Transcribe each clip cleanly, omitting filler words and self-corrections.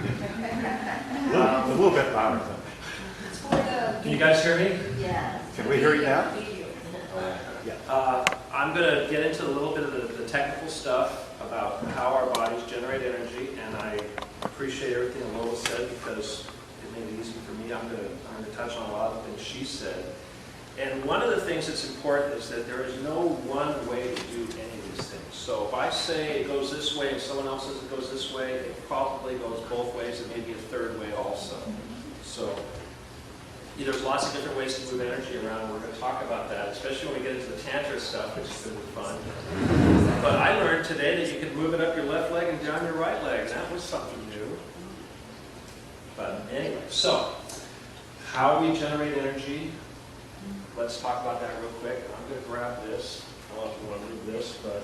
A little bit louder, though. Can you guys hear me? Yeah. Can we hear you now? I'm going to get into a little bit of the technical stuff about how our bodies generate energy, and I appreciate everything Lola said because it made it easy for me. I'm going to touch on a lot of the things she said. And one of the things that's important is that there is no one way to do any of these things. So if I say it goes this way and someone else says it goes this way, it probably goes both ways and maybe a third way also. So there's lots of different ways to move energy around, and we're going to talk about that, especially when we get into the Tantra stuff, which is going to be fun. But I learned today that you can move it up your left leg and down your right leg. That was something new. But anyway, so how we generate energy. Let's talk about that real quick. I'm going to grab this. I don't know if you want to move this, but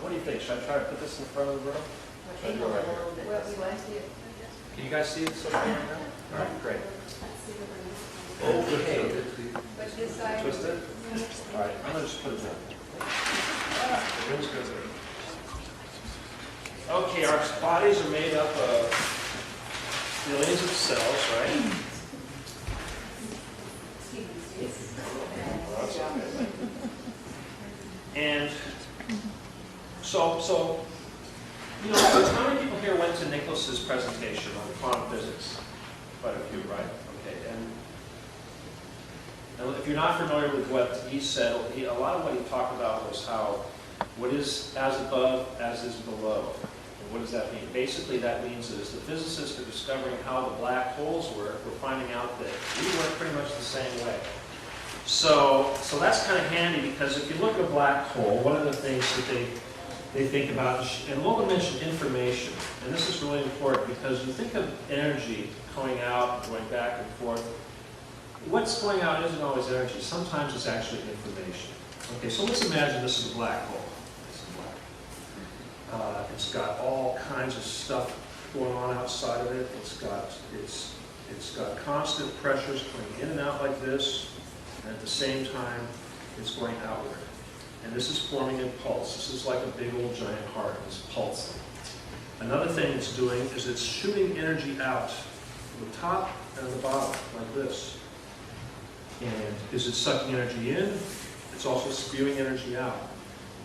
what do you think? Should I try to put this in front of the room? Should I do it right here? Can you guys see it so far right now? All right, great. Okay. Twist it? All right, I'm going to just put it down. Okay, our bodies are made up of billions of cells, right? And so, how many people here went to Nicholas's presentation on quantum physics? Quite a few, right? Okay, and if you're not familiar with what he said, a lot of what he talked about was how what is as above as is below. And what does that mean? Basically, that means that as the physicists are discovering how the black holes work, we're finding out that we work pretty much the same way. So that's kind of handy because if you look at a black hole, one of the things that they think about, and Lola mentioned information, and this is really important because you think of energy going out, going back and forth. What's going out isn't always energy. Sometimes it's actually information. Okay, so let's imagine this is a black hole. It's got all kinds of stuff going on outside of it. It's got constant pressures coming in and out like this. And at the same time, it's going outward. And this is forming a pulse. This is like a big old giant heart. It's pulsing. Another thing it's doing is it's shooting energy out from the top and the bottom, like this. And is it sucking energy in? It's also spewing energy out.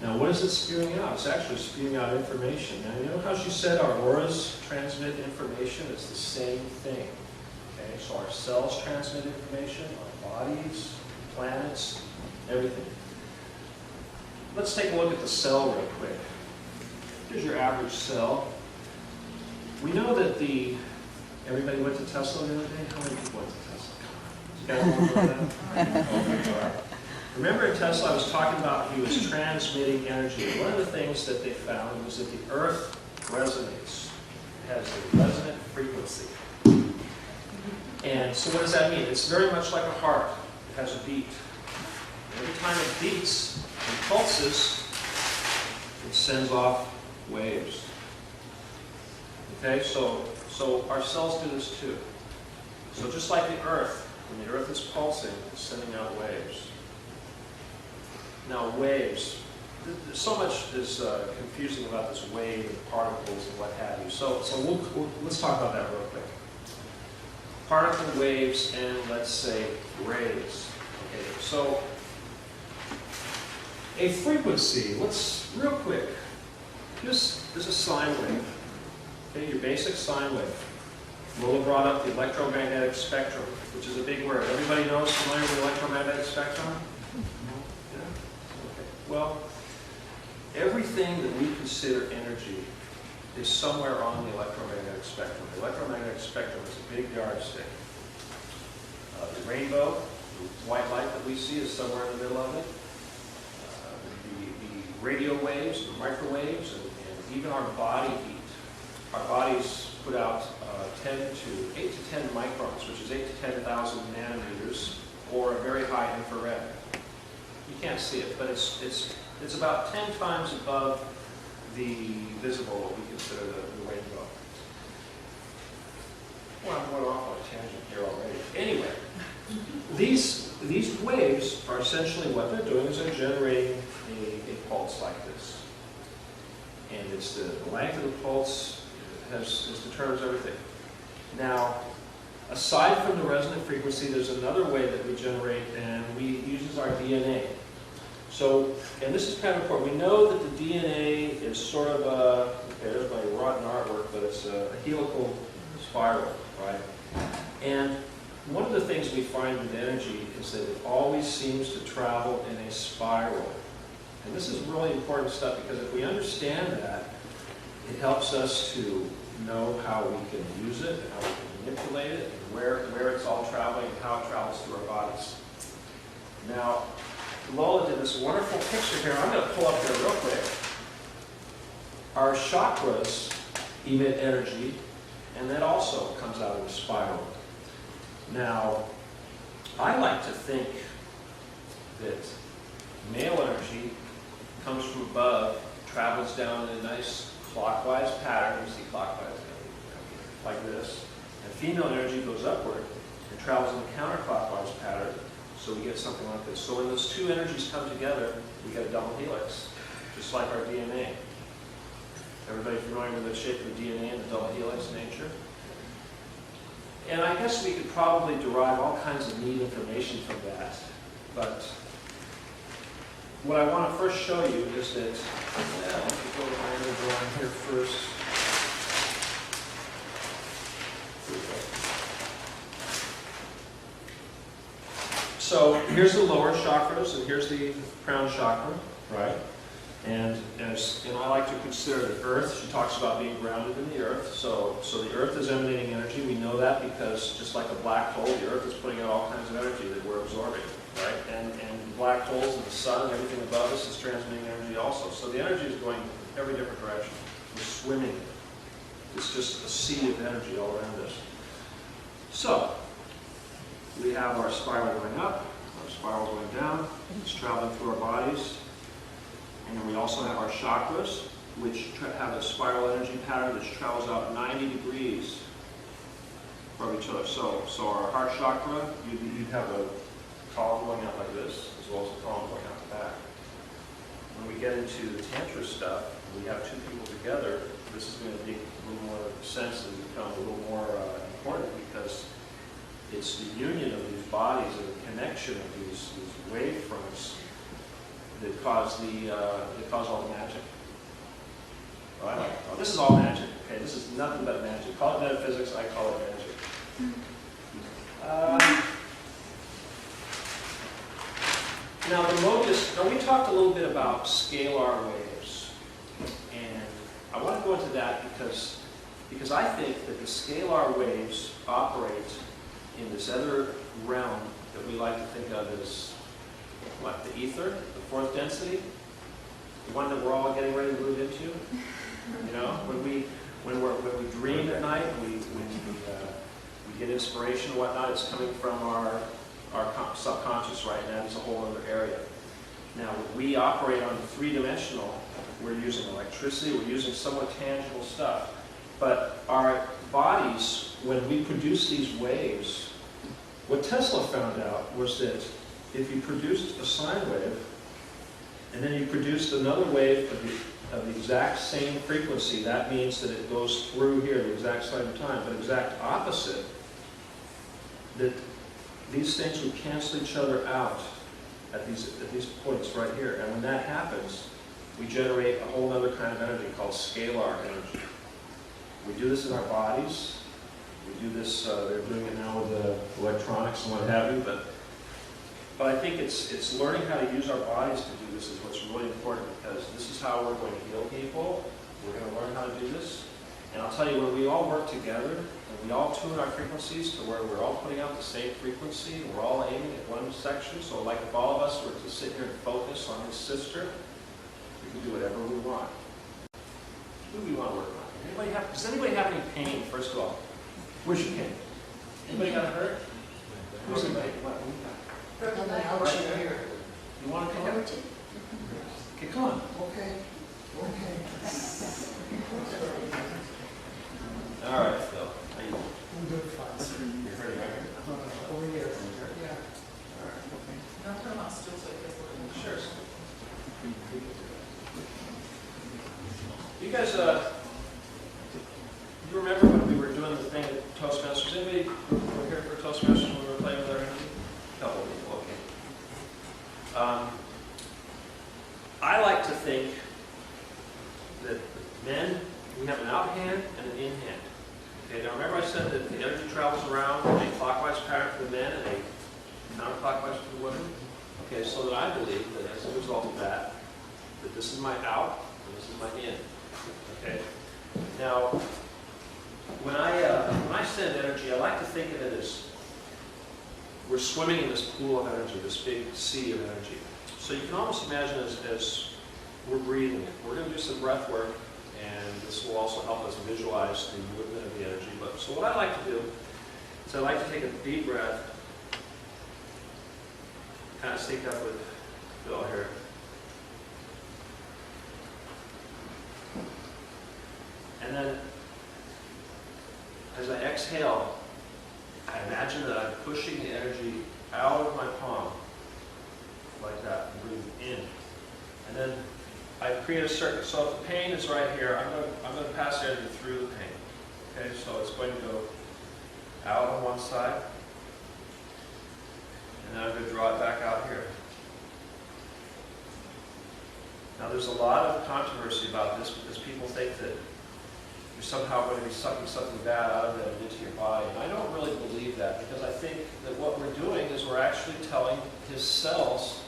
Now, what is it spewing out? It's actually spewing out information. Now, you know how she said our auras transmit information? It's the same thing. Okay, so our cells transmit information, our bodies, planets, everything. Let's take a look at the cell real quick. Here's your average cell. We know that everybody went to Tesla the other day? How many people went to Tesla? You guys remember that? Remember at Tesla, I was talking about he was transmitting energy. One of the things that they found was that the Earth resonates. It has a resonant frequency. And so what does that mean? It's very much like a heart. It has a beat. Every time it beats and pulses, it sends off waves. Okay, so our cells do this too. So just like the Earth, when the Earth is pulsing, it's sending out waves. Now waves, so much is confusing about this wave and particles and what have you. So let's talk about that real quick. Particle waves and, let's say, rays. Okay, so a frequency, real quick, this is a sine wave. Okay, your basic sine wave. Lola brought up the electromagnetic spectrum, which is a big word. Everybody knows familiar with the electromagnetic spectrum? Yeah? Okay. Well, everything that we consider energy is somewhere on the electromagnetic spectrum. The electromagnetic spectrum is a big yardstick. The rainbow, the white light that we see, is somewhere in the middle of it. The radio waves, the microwaves, and even our body heat. Our bodies put out 8 to 10 microns, which is 8 to 10,000 nanometers, or a very high infrared. You can't see it, but it's about 10 times above the visible, what we consider the rainbow. Well, I'm going off on a tangent here already. Anyway, these waves are essentially what they're doing is they're generating a pulse like this. And it's the length of the pulse determines everything. Now, aside from the resonant frequency, there's another way that we generate, and we uses our DNA. So, and this is kind of important. We know that the DNA is sort of a, okay, there's my rotten artwork, but it's a helical spiral, right? And one of the things we find with energy is that it always seems to travel in a spiral. And this is really important stuff, because if we understand that, it helps us to know how we can use it, and how we can manipulate it, and where it's all traveling, and how it travels through our bodies. Now, Lola did this wonderful picture here. I'm going to pull up here real quick. Our chakras emit energy, and that also comes out in a spiral. Now, I like to think that male energy comes from above, travels down in a nice clockwise pattern. You see clockwise, like this. And female energy goes upward and travels in a counterclockwise pattern. So we get something like this. So when those two energies come together, we get a double helix, just like our DNA. Everybody familiar with the shape of the DNA and the double helix nature? And I guess we could probably derive all kinds of neat information from that. But what I want to first show you is that, well, let me go to my other drawing here first. Here we go. So here's the lower chakras, and here's the crown chakra, right? And I like to consider the earth. She talks about being grounded in the earth. So the earth is emanating energy. We know that because just like a black hole, the earth is putting out all kinds of energy that we're absorbing, right? And black holes and the sun and everything above us is transmitting energy also. So the energy is going every different direction. We're swimming. It's just a sea of energy all around us. So we have our spiral going up, our spiral going down. It's traveling through our bodies. And we also have our chakras, which have a spiral energy pattern that travels out 90 degrees from each other. So our heart chakra, you'd have a column going out like this, as well as a column going out the back. When we get into the Tantra stuff, we have two people together, this is going to make a little more sense and become a little more important, because it's the union of these bodies and the connection of these wave fronts that cause all the magic. Oh, this is all magic. Okay, this is nothing but magic. Call it metaphysics. I call it magic. Now the modus. Now we talked a little bit about scalar waves, and I want to go into that because I think that the scalar waves operate in this other realm that we like to think of as what, the ether, the fourth density, the one that we're all getting ready to move into. You know, when we dream at night, when we get inspiration and whatnot, it's coming from our subconscious, right? And that is a whole other area. Now, when we operate on three-dimensional, we're using electricity, we're using somewhat tangible stuff. But our bodies, when we produce these waves, what Tesla found out was that if you produced a sine wave, and then you produced another wave of the exact same frequency, that means that it goes through here at the exact same time, but exact opposite, that these things would cancel each other out at these points right here. And when that happens, we generate a whole other kind of energy called scalar energy. We do this in our bodies. We do this, they're doing it now with the electronics and what have you, but I think it's learning how to use our bodies to do this is what's really important, because this is how we're going to heal people. We're going to learn how to do this. And I'll tell you, when we all work together, and we all tune our frequencies to where we're all putting out the same frequency, and we're all aiming at one section, so like if all of us were to sit here and focus on his sister, we can do whatever we want. Who do we want to work on? Does anybody have any pain, first of all? Where's your pain? Anybody got hurt? Who's in pain? What do you got? Right here. You want to come on? Okay, come on. Okay. All right, Phil. How you doing? I'm good, fine. You're hurting right here? Over here. Yeah. All right. Not from us, just like this. Sure. You guys, you remember when we were doing the thing at Toastmasters think that men, we have an out hand and an in hand. Okay, now remember I said that the energy travels around in a clockwise pattern for the men and a counterclockwise for the women? Okay, so that I believe that as a result of that this is my out and this is my in. Okay? Now, when I send energy, I like to think of it as we're swimming in this pool of energy, this big sea of energy. So you can almost imagine as we're breathing it. We're going to do some breath work, and this will also help us visualize the movement of the energy. But so what I like to do is I like to take a deep breath, kind of sync up with Bill here. And then as I exhale, I imagine that I'm pushing the energy out of my palm, like that, and breathe in. And then I create a circuit. So if the pain is right here, I'm going to pass energy through the pain. Okay, so it's going to go out on one side, and then I'm going to draw it back out here. Now there's a lot of controversy about this because people think that you're somehow going to be sucking something bad out of it and into your body. And I don't really believe that, because I think that what we're doing is we're actually telling his cells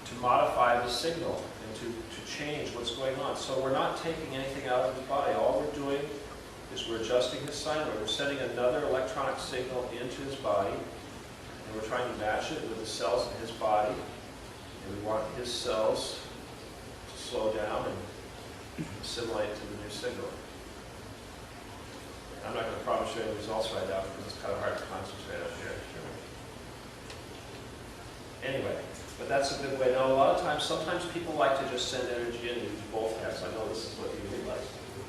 to modify the signal and to change what's going on. So we're not taking anything out of his body. All we're doing is we're adjusting his sine wave. We're sending another electronic signal into his body, and we're trying to match it with the cells in his body. And we want his cells to slow down and assimilate to the new signal. I'm not going to promise you any results right now because it's kind of hard to concentrate up here. Anyway, but that's a good way. Now, a lot of times, sometimes people like to just send energy in and use both hands. I know this is what you would like to do.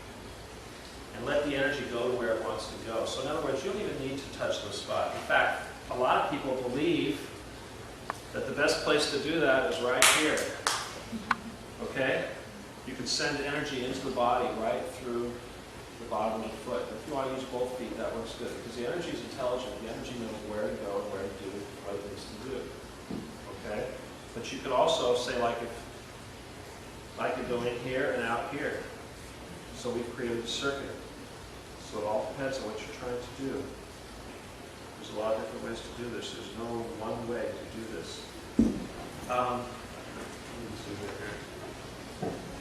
And let the energy go to where it wants to go. So in other words, you don't even need to touch the spot. In fact, a lot of people believe that the best place to do that is right here. Okay? You can send energy into the body right through the bottom of the foot. If you want to use both feet, that works good, because the energy is intelligent. The energy knows where to go and where to do what it needs to do. Okay? But you could also say, like, if I could go in here and out here. So we've created a circuit. So it all depends on what you're trying to do. There's a lot of different ways to do this. There's no one way to do this. Let me just do that here.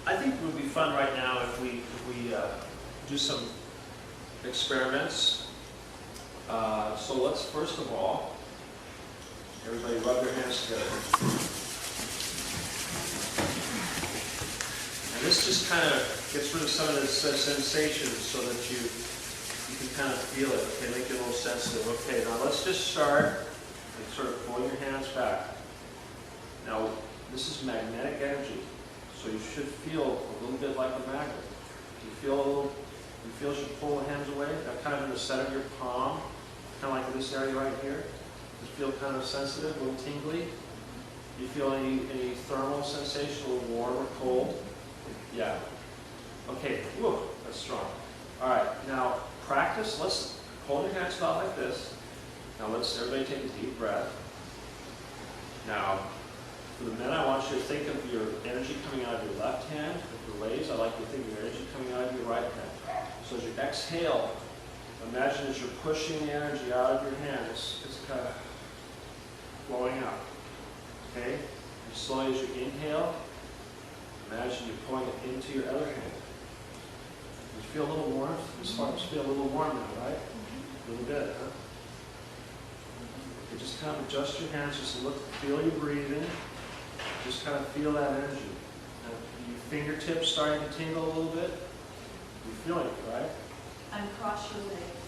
I think it would be fun right now if we do some experiments. So let's first of all, everybody rub their hands together. And this just kind of gets rid of some of the sensations so that you can kind of feel it. Okay, make it a little sensitive. Okay, now let's just start and sort of pulling your hands back. Now, this is magnetic energy. So you should feel a little bit like a magnet. You feel as you pull the hands away, kind of in the center of your palm, kind of like this area right here. Just feel kind of sensitive, a little tingly. You feel any thermal sensation, a little warm or cold? Yeah. Okay, whoa, that's strong. All right, now practice. Let's hold your hands out like this. Now let's everybody take a deep breath. Now, for the men, I want you to think of your energy coming out of your left hand. For the ladies, I like you to think of your energy coming out of your right hand. So as you exhale, imagine as you're pushing the energy out of your hand, it's kind of flowing out. Okay? And slowly as you inhale, imagine you're pulling it into your other hand. You feel a little warmth? This part feel a little warm now, right? A little bit, huh? Okay, just kind of adjust your hands, just feel your breathing. Just kind of feel that energy. Now, your fingertips starting to tingle a little bit. You're feeling it, right? And cross your legs.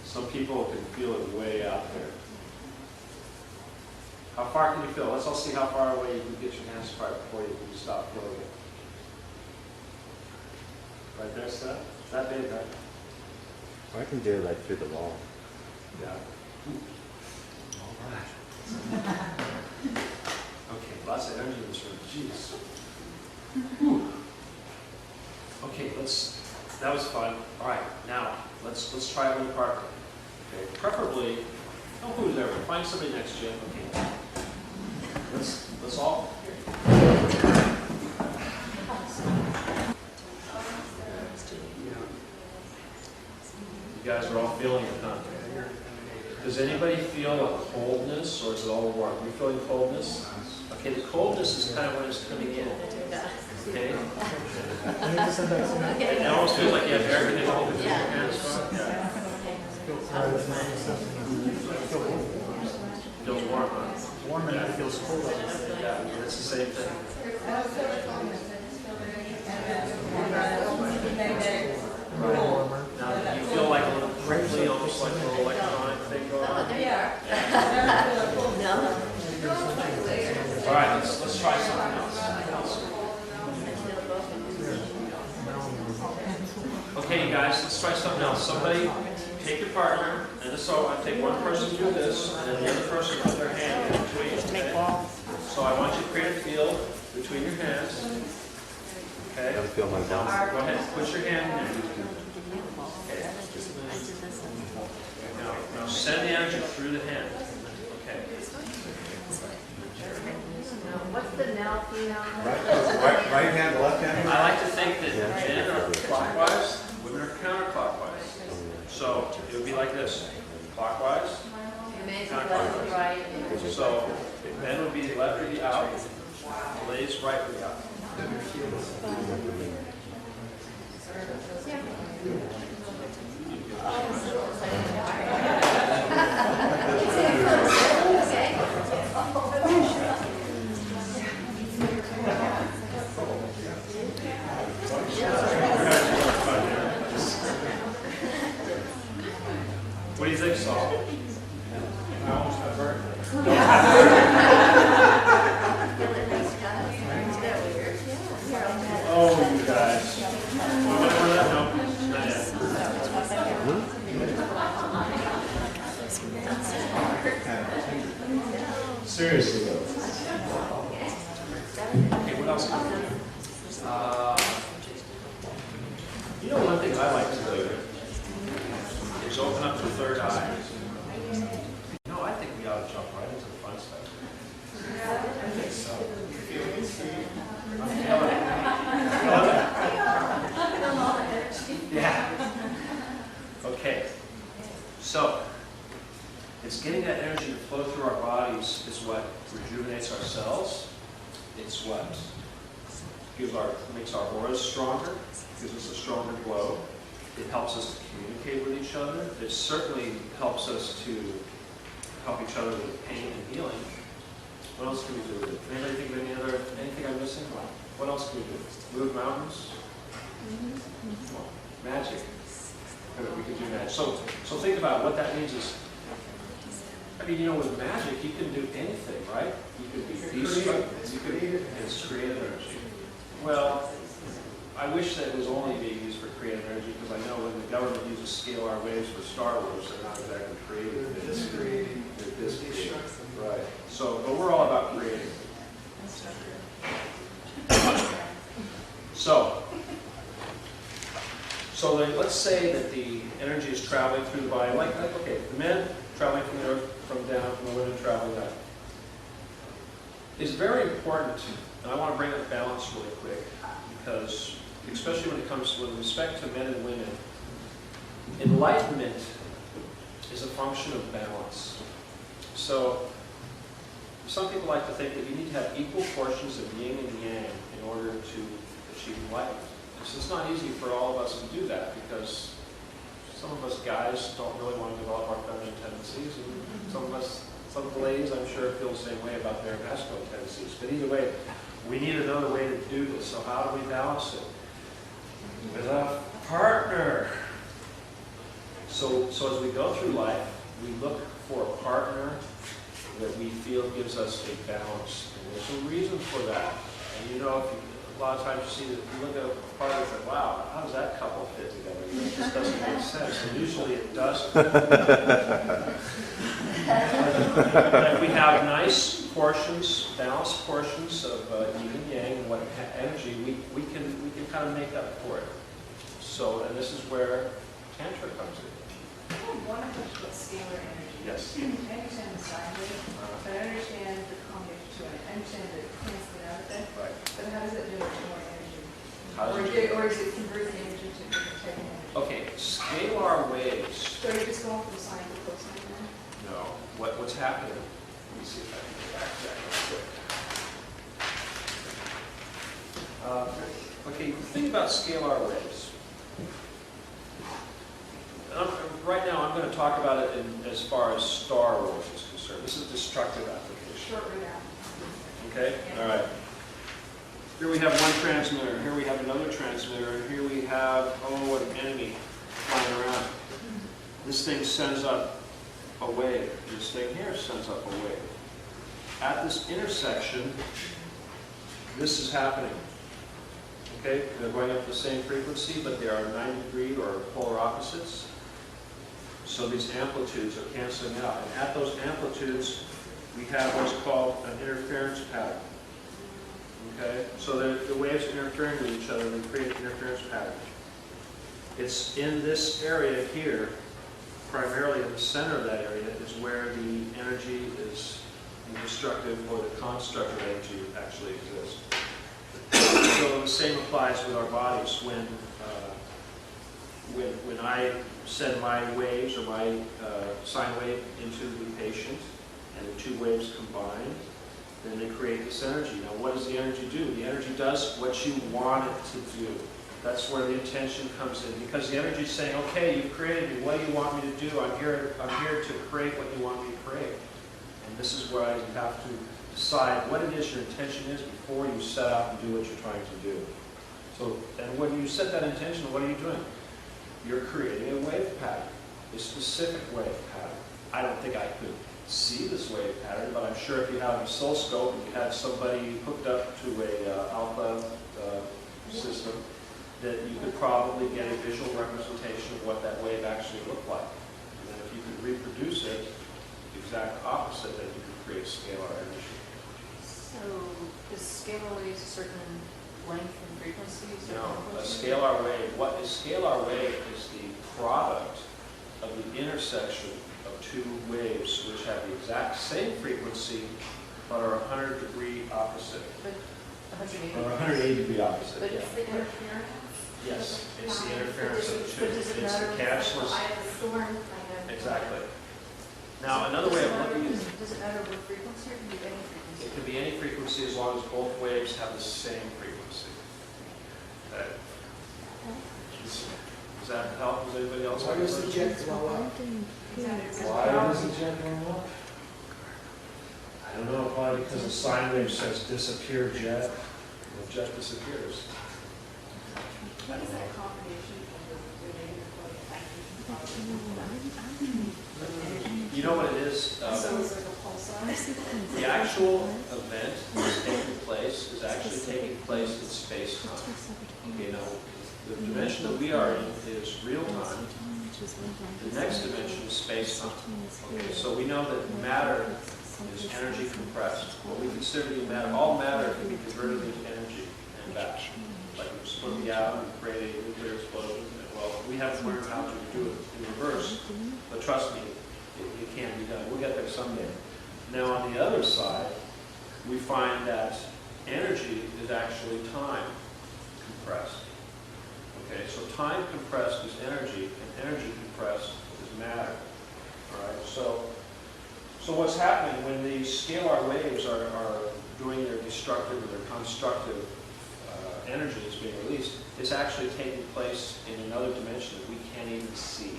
Some people can feel it way out there. How far can you feel? Let's all see how far away you can get your hands apart before you stop feeling it. Right there, Seth? That big, right? I can do it like through the wall. Yeah. All right. Okay, lots of energy in this room. Jeez. Whew. Okay, that was fun. All right, now let's try a little part. Okay, preferably Oh, who's there? Find somebody next to you. Okay. Let's all. You guys are all feeling it, huh? Does anybody feel a coldness, or is it all warm? Are you feeling coldness? Okay, the coldness is kind of when it's coming in. Okay? It almost feels like you have air conditioning between your hands. Yeah. Feels warm, huh? Warm and it feels cold. Yeah, it's the same thing. Now, you feel like a little crinkly, almost like a little electronic thing going on. All right, let's try something else. Okay, you guys, let's try something else. Somebody take your partner, and so I take one person do this, and then the other person put their hand in between. Okay? So I want you to create a field between your hands. Okay? I feel my Now, bones. go ahead, put your hand in there. Okay. Now send the energy through the hand. Okay. What's the now, Right hand, left hand? I like to think that men are clockwise, women are counterclockwise. So it would be like this: clockwise, counterclockwise. So men would be left would be out, ladies right would be out. What do you think, Saul? I almost got burned. Oh, you guys. No, not yet. Seriously though. Okay, what else can we do? You know, one thing I like to do is open up the third eye. No, I think we ought to jump right into the fun stuff. I think so. I'm feeling it. Yeah. Okay. So, it's getting that energy to flow through our bodies is what rejuvenates our cells. It's what makes our auras stronger, gives us a stronger glow. It helps us to communicate with each other. It certainly helps us to help each other with pain and healing. What else can we do with it? Anybody think of anything I'm missing? What else can we do? Move mountains? Well, magic. We can do magic. So think about what that means is, I mean, you know, with magic, you can do anything, right? You could be it's creative energy. Well, I wish that it was only being used for creative energy, because I know when the government uses scalar waves for Star Wars, they're not exactly creative. They're this creative. Right. So, but we're all about creating. So let's say that the energy is traveling through the body, like okay, the men traveling from the earth, from down, from the women traveling down. It's very important, and I want to bring up balance really quick, because especially when it comes to with respect to men and women, enlightenment is a function of balance. So some people like to think that you need to have equal portions of yin and yang in order to achieve enlightenment. It's not easy for all of us to do that, because some of us guys don't really want to develop our feminine tendencies, and some of the ladies, I'm sure, feel the same way about their masculine tendencies. But either way, we need another way to do this. So how do we balance it? With a partner. So as we go through life, we look for a partner that we feel gives us a balance. And there's a reason for that. And you know, a lot of times you see that you look at a partner and say, wow, how does that couple fit together? It just doesn't make sense. And usually it doesn't. If we have nice portions, balanced portions of yin and yang and what energy, we can kind of make up for it. So, and this is where Tantra comes in. want to touch about scalar energy. Yes. I understand the sine wave, but I understand the combination too. I understand that it cancels it out a bit, Right. but how does it generate more energy? How does Or, it- or is it converting energy to different type of energy? Okay, scalar waves. So you're just going from sine to cosine then? No. What's happening? Let me see if I can get back to that real quick. Okay, the thing about scalar waves. Right now, I'm going to talk about it as far as Star Wars is concerned. This is destructive application. Short way down. Okay? All right. Here we have one transmitter. Here we have another transmitter. And here we have, an enemy flying around. This thing sends up a wave. This thing here sends up a wave. At this intersection, this is happening. Okay? They're going up the same frequency, but they are 90-degree or polar opposites. So these amplitudes are canceling out. And at those amplitudes, we have what's called an interference pattern. Okay? So the waves are interfering with each other, and they create an interference pattern. It's in this area here, primarily in the center of that area, is where the energy is destructive or the constructive energy actually exists. So the same applies with our bodies. When I send my waves or my sine wave into the patient, and the two waves combine, then they create this energy. Now, what does the energy do? The energy does what you want it to do. That's where the intention comes in, because the energy is saying, "Okay, you've created me. What do you want me to do? I'm here to create what you want me to create." And this is where you have to decide what it is your intention is before you set out and do what you're trying to do. So, and when you set that intention, what are you doing? You're creating a wave pattern, a specific wave pattern. I don't think I could see this wave pattern, but I'm sure if you have an oscilloscope and you had somebody hooked up to a alpha system, that you could probably get a visual representation of what that wave actually looked like. And then if you could reproduce it, the exact opposite, then you could create scalar energy. So is scalar waves a certain length and frequency? No, a scalar wave, what is scalar wave is the product of the intersection of two waves which have the exact same frequency but are 100-degree opposite. But 180? Or 180-degree opposite, But yeah. it's the interference? Yes, it's the interference of the two. But does it It's matter? the cashless. I have a storm kind of. Exactly. Now, another way of looking at it, Does it matter what frequency or can it be any frequency? it can be any frequency as long as both waves have the same frequency. Okay. Does that help? Does anybody else have a question? jet blow up? Why does the jet blow up? I don't know, probably because the sine wave says disappear jet. The jet disappears. What is that combination of the negative energy? You know what it is? So it's like a pulsar? The actual event that's taking place is actually taking place in space-time. Okay, now, the dimension that we are in is real time. The next dimension is space-time. Okay, so we know that matter is energy compressed. What we consider to be matter, all matter can be converted into energy and back. Like we split the atom and create a nuclear explosion. Well, we haven't learned how to do it in reverse, but trust me, it can be done. We'll get there someday. Now, on the other side, we find that energy is actually time compressed. Okay, so time compressed is energy, and energy compressed is matter. All right, so what's happening when these scalar waves are doing their destructive or their constructive energy is being released, it's actually taking place in another dimension that we can't even see.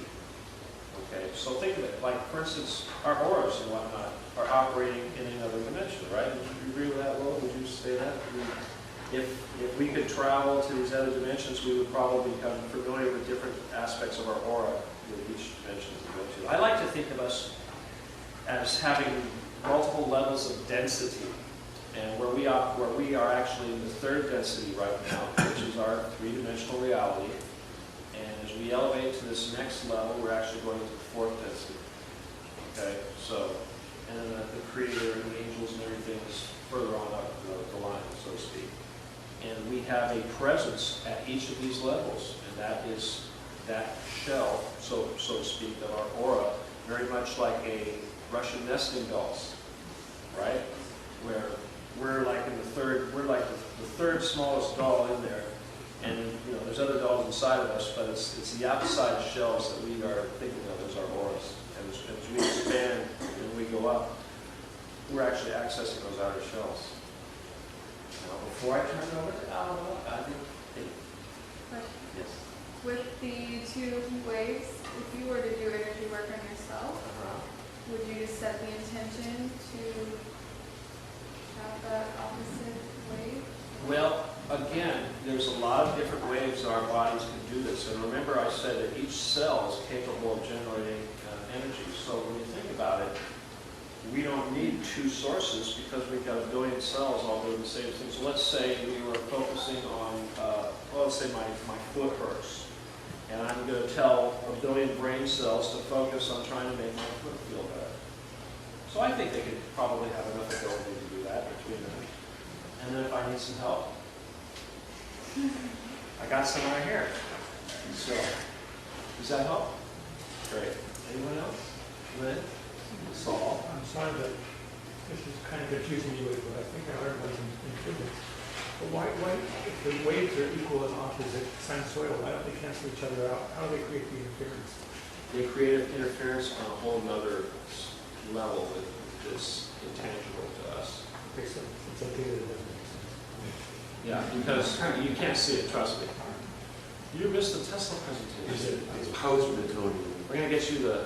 Okay, so think of it, like for instance, our auras and whatnot are operating in another dimension, right? Would you agree with that, Will? Would you say that? If we could travel to these other dimensions, we would probably become familiar with different aspects of our aura with each dimension that we go to. I like to think of us as having multiple levels of density, and where we are actually in the third density right now, which is our three-dimensional reality. And as we elevate to this next level, we're actually going to the fourth density. Okay, so, and then the Creator and the angels and everything is further on up the line, so to speak. And we have a presence at each of these levels, and that is that shell, so to speak, of our aura, very much like a Russian nesting dolls, right? Where we're like in the third, we're like the third smallest doll in there, and you know there's other dolls inside of us, but it's the outside shells that we are thinking of as our auras. And as we expand and we go up, we're actually accessing those outer shells. Now, before I turn it over to Alma, I think, yes. With the two waves, if you were to do energy work on yourself, would you just set the intention to have that opposite wave? Well, again, there's a lot of different ways our bodies can do this. And remember I said that each cell is capable of generating energy. So when you think about it, we don't need two sources because we've got a billion cells all doing the same thing. So let's say we were focusing on, well, let's say my foot hurts. And I'm going to tell a billion brain cells to focus on trying to make my foot feel better. So I think they could probably have enough ability to do that between them. And then if I need some help, I got some right here. So, does that help? Great. Anyone else? Lynn? Saul? I'm sorry that this is kind of confusing you, but I think I learned what in physics. But why, if the waves are equal and opposite sinusoidal, why don't they cancel each other out? How do they create the interference? They create interference on a whole nother level that is intangible to us. Okay, so it's okay that it doesn't make sense. Yeah, because you can't see it, trust me. You missed the Tesla presentation. It's post Newtonian. We're going to get you the